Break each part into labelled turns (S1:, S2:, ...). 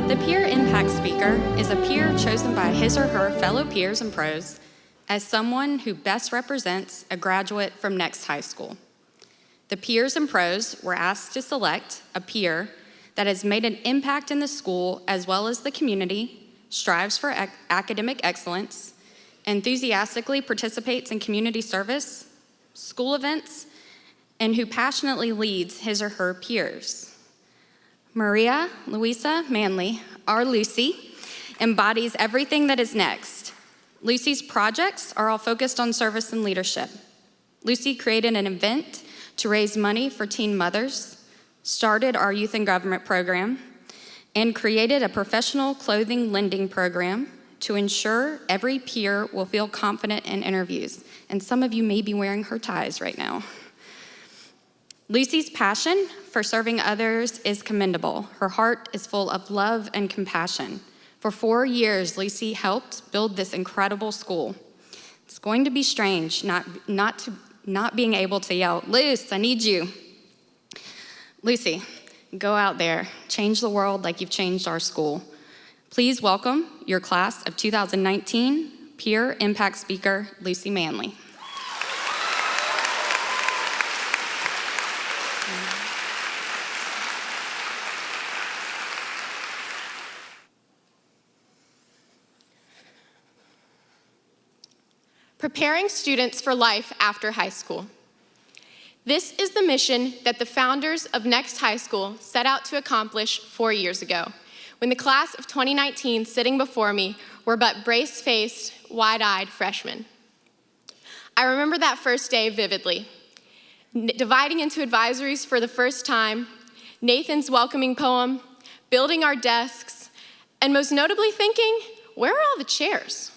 S1: The peer impact speaker is a peer chosen by his or her fellow peers and pros as someone who best represents a graduate from Next High School. The peers and pros were asked to select a peer that has made an impact in the school as well as the community, strives for academic excellence, enthusiastically participates in community service, school events, and who passionately leads his or her peers. Maria Luisa Manley, our Lucy, embodies everything that is next. Lucy's projects are all focused on service and leadership. Lucy created an event to raise money for teen mothers, started our youth and government program, and created a professional clothing lending program to ensure every peer will feel confident in interviews. And some of you may be wearing her ties right now. Lucy's passion for serving others is commendable. Her heart is full of love and compassion. For 4 years, Lucy helped build this incredible school. It's going to be strange not being able to yell, "Luce, I need you." Lucy, go out there, change the world like you've changed our school. Please welcome your class of 2019 Peer Impact Speaker, Lucy Manley.
S2: Preparing students for life after high school. This is the mission that the founders of Next High School set out to accomplish 4 years ago, when the class of 2019 sitting before me were but brace-faced, wide-eyed freshmen. I remember that first day vividly, dividing into advisories for the first time, Nathan's welcoming poem, building our desks, and most notably thinking, where are all the chairs?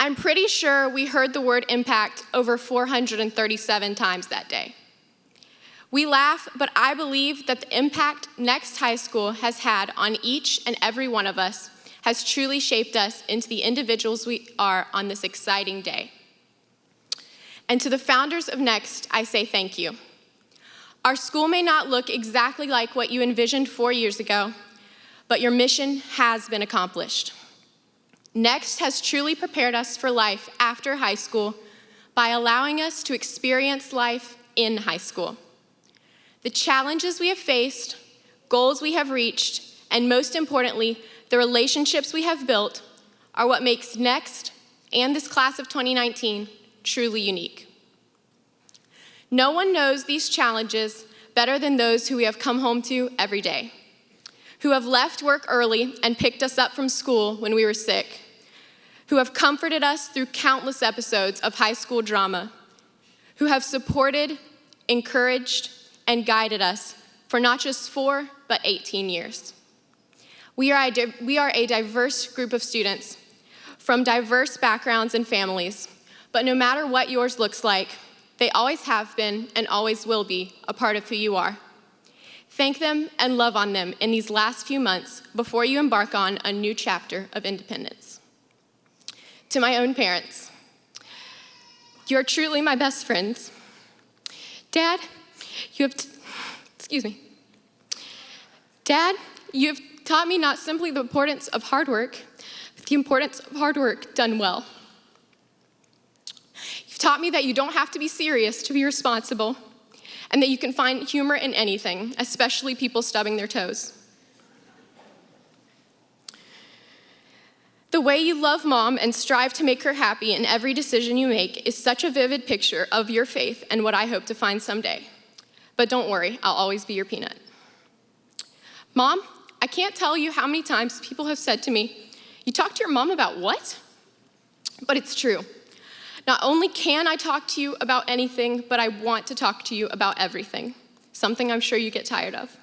S2: I'm pretty sure we heard the word impact over 437 times that day. We laugh, but I believe that the impact Next High School has had on each and every one of us has truly shaped us into the individuals we are on this exciting day. And to the founders of Next, I say thank you. Our school may not look exactly like what you envisioned 4 years ago, but your mission has been accomplished. Next has truly prepared us for life after high school by allowing us to experience life in high school. The challenges we have faced, goals we have reached, and most importantly, the relationships we have built are what makes Next and this class of 2019 truly unique. No one knows these challenges better than those who we have come home to every day, who have left work early and picked us up from school when we were sick, who have comforted us through countless episodes of high school drama, who have supported, encouraged, and guided us for not just 4, but 18 years. We are a diverse group of students from diverse backgrounds and families, but no matter what yours looks like, they always have been and always will be a part of who you are. Thank them and love on them in these last few months before you embark on a new chapter of independence. To my own parents, you are truly my best friends. Dad, you have taught me not simply the importance of hard work, but the importance of hard work done well. You've taught me that you don't have to be serious to be responsible, and that you can find humor in anything, especially people stubbing their toes. The way you love Mom and strive to make her happy in every decision you make is such a vivid picture of your faith and what I hope to find someday. But don't worry, I'll always be your peanut. Mom, I can't tell you how many times people have said to me, "You talk to your mom about what?" But it's true. Not only can I talk to you about anything, but I want to talk to you about everything, something I'm sure you get tired of.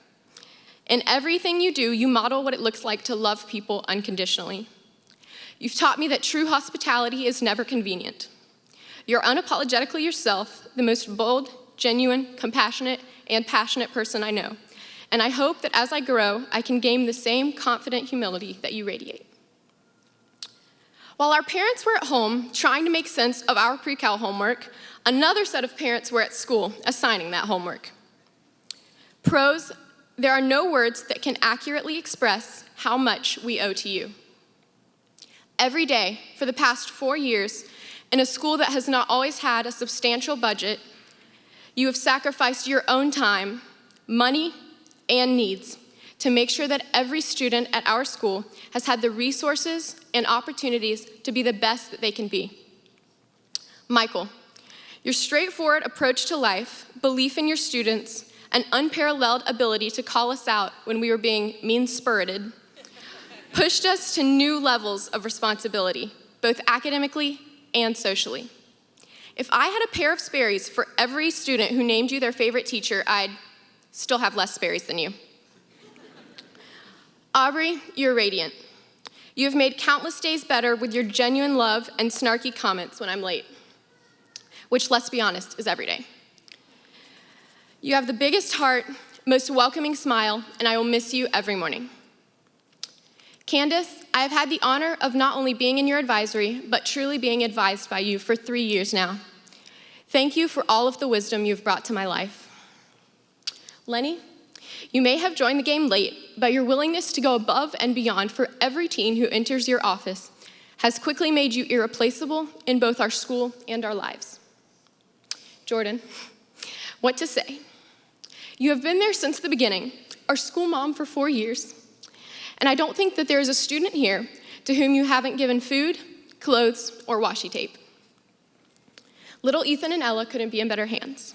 S2: In everything you do, you model what it looks like to love people unconditionally. You've taught me that true hospitality is never convenient. You're unapologetically yourself, the most bold, genuine, compassionate, and passionate person I know. And I hope that as I grow, I can gain the same confident humility that you radiate. While our parents were at home trying to make sense of our pre-cal homework, another set of parents were at school assigning that homework. Pros there are no words that can accurately express how much we owe to you. Every day for the past 4 years, in a school that has not always had a substantial budget, you have sacrificed your own time, money, and needs to make sure that every student at our school has had the resources and opportunities to be the best that they can be. Michael, your straightforward approach to life, belief in your students, and unparalleled ability to call us out when we were being mean-spirited pushed us to new levels of responsibility, both academically and socially. If I had a pair of Sperry's for every student who named you their favorite teacher, I'd still have less Sperry's than you. Aubrey, you're radiant. You have made countless days better with your genuine love and snarky comments when I'm late, which, let's be honest, is every day. You have the biggest heart, most welcoming smile, and I will miss you every morning. Candace, I have had the honor of not only being in your advisory, but truly being advised by you for 3 years now. Thank you for all of the wisdom you've brought to my life. Lenny, you may have joined the game late, but your willingness to go above and beyond for every teen who enters your office has quickly made you irreplaceable in both our school and our lives. Jordan, what to say? You have been there since the beginning, our school mom for 4 years, and I don't think that there is a student here to whom you haven't given food, clothes, or washi tape. Little Ethan and Ella couldn't be in better hands.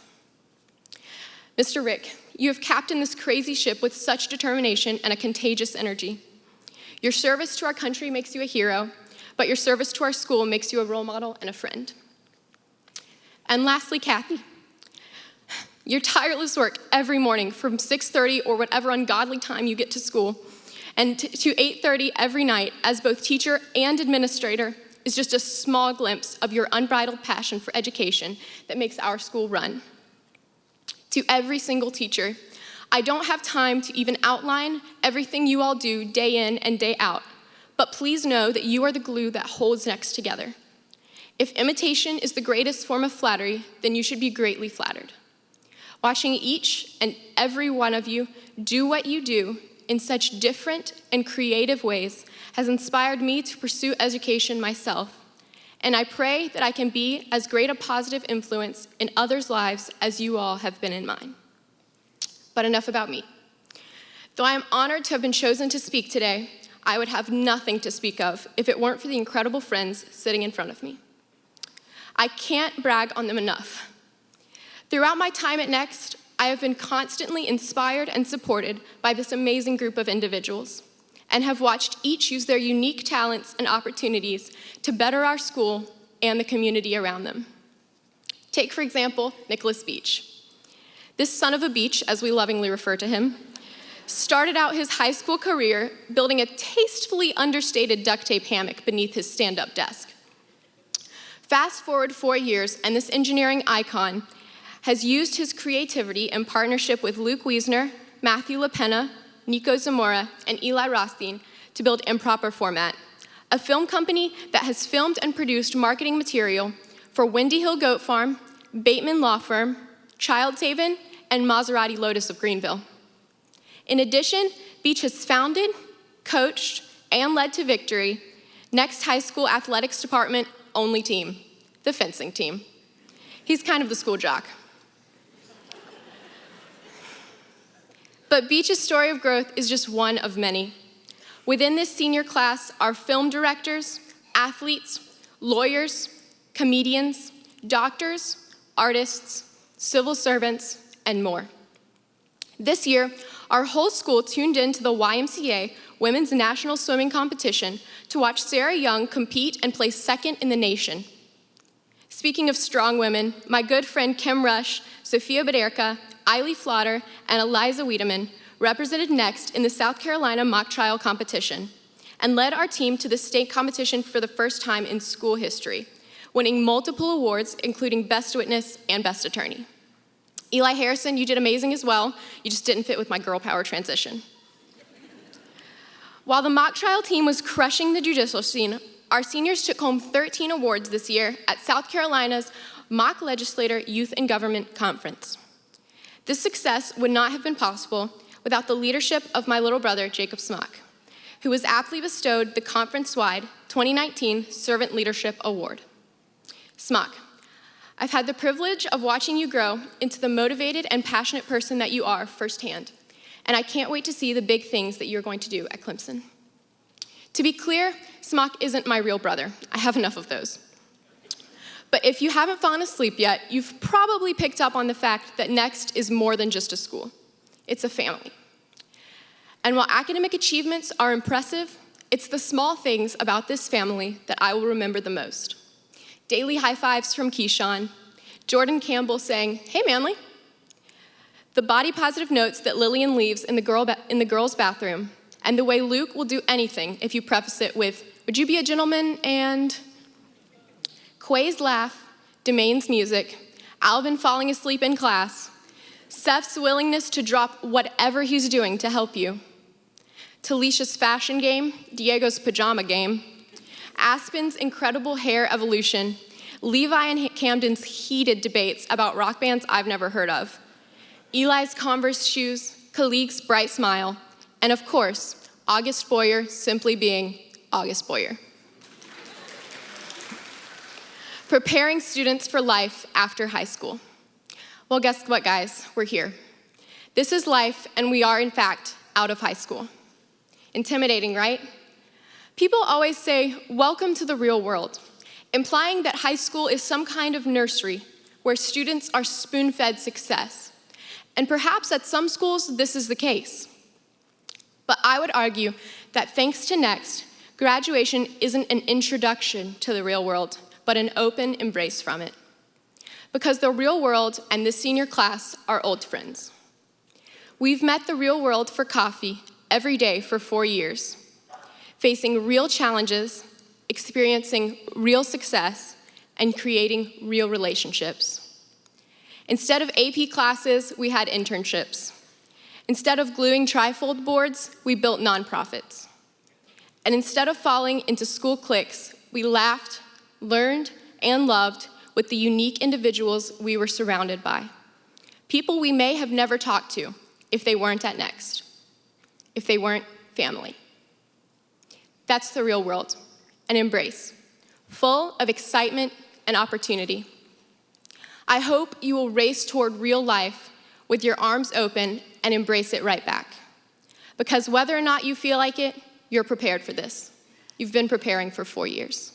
S2: Mr. Rick, you have captained this crazy ship with such determination and a contagious energy. Your service to our country makes you a hero, but your service to our school makes you a role model and a friend. And lastly, Kathy, your tireless work every morning from 6:30 or whatever ungodly time you get to school, and to 8:30 every night as both teacher and administrator is just a small glimpse of your unbridled passion for education that makes our school run. To every single teacher, I don't have time to even outline everything you all do day in and day out, but please know that you are the glue that holds Next together. If imitation is the greatest form of flattery, then you should be greatly flattered. Watching each and every one of you do what you do in such different and creative ways has inspired me to pursue education myself, and I pray that I can be as great a positive influence in others' lives as you all have been in mine. But enough about me. Though I am honored to have been chosen to speak today, I would have nothing to speak of if it weren't for the incredible friends sitting in front of me. I can't brag on them enough. Throughout my time at Next, I have been constantly inspired and supported by this amazing group of individuals, and have watched each use their unique talents and opportunities to better our school and the community around them. Take, for example, Nicholas Beach. This son of a beach, as we lovingly refer to him, started out his high school career building a tastefully understated duct tape hammock beneath his stand-up desk. Fast forward 4 years, and this engineering icon has used his creativity in partnership with Luke Wiesner, Matthew LaPena, Nico Zamora, and Eli Rothstein to build Improper Format, a film company that has filmed and produced marketing material for Windy Hill Goat Farm, Bateman Law Firm, Child's Haven, and Maserati Lotus of Greenville. In addition, Beach has founded, coached, and led to victory Next High School Athletics Department only team, the fencing team. He's kind of the school jock. But Beach's story of growth is just one of many. Within this senior class are film directors, athletes, lawyers, comedians, doctors, artists, civil servants, and more. This year, our whole school tuned in to the YMCA Women's National Swimming Competition to watch Sarah Young compete and place second in the nation. Speaking of strong women, my good friend Kim Rush, Sophia Baderka, Eiley Flotter, and Eliza Wiedemann represented Next in the South Carolina mock trial competition and led our team to the state competition for the first time in school history, winning multiple awards, including Best Witness and Best Attorney. Eli Harrison, you did amazing as well. You just didn't fit with my girl power transition. While the mock trial team was crushing the judicial scene, our seniors took home 13 awards this year at South Carolina's Mock Legislator Youth and Government Conference. This success would not have been possible without the leadership of my little brother, Jacob Smock, who was aptly bestowed the conference-wide 2019 Servant Leadership Award. Smock, I've had the privilege of watching you grow into the motivated and passionate person that you are firsthand, and I can't wait to see the big things that you're going to do at Clemson. To be clear, Smock isn't my real brother. I have enough of those. But if you haven't fallen asleep yet, you've probably picked up on the fact that Next is more than just a school. It's a family. And while academic achievements are impressive, it's the small things about this family that I will remember the most. Daily high fives from Keyshawn, Jordan Campbell saying, "Hey, Manly," the body positive notes that Lillian leaves in the girls' bathroom, and the way Luke will do anything if you preface it with, "Would you be a gentleman?" and Quay's laugh, Demain's music, Alvin falling asleep in class, Seth's willingness to drop whatever he's doing to help you, Talicia's fashion game, Diego's pajama game, Aspen's incredible hair evolution, Levi and Camden's heated debates about rock bands I've never heard of, Eli's Converse shoes, Khalik's bright smile, and of course, August Boyer simply being August Boyer. Preparing students for life after high school. Well, guess what, guys? We're here. This is life, and we are, in fact, out of high school. Intimidating, right? People always say, "Welcome to the real world," implying that high school is some kind of nursery where students are spoon-fed success. And perhaps at some schools, this is the case. But I would argue that thanks to Next, graduation isn't an introduction to the real world, but an open embrace from it. Because the real world and the senior class are old friends. We've met the real world for coffee every day for 4 years, facing real challenges, experiencing real success, and creating real relationships. Instead of AP classes, we had internships. Instead of gluing trifold boards, we built nonprofits. And instead of falling into school cliques, we laughed, learned, and loved with the unique individuals we were surrounded by. People we may have never talked to if they weren't at Next, if they weren't family. That's the real world, an embrace, full of excitement and opportunity. I hope you will race toward real life with your arms open and embrace it right back. Because whether or not you feel like it, you're prepared for this. You've been preparing for 4 years.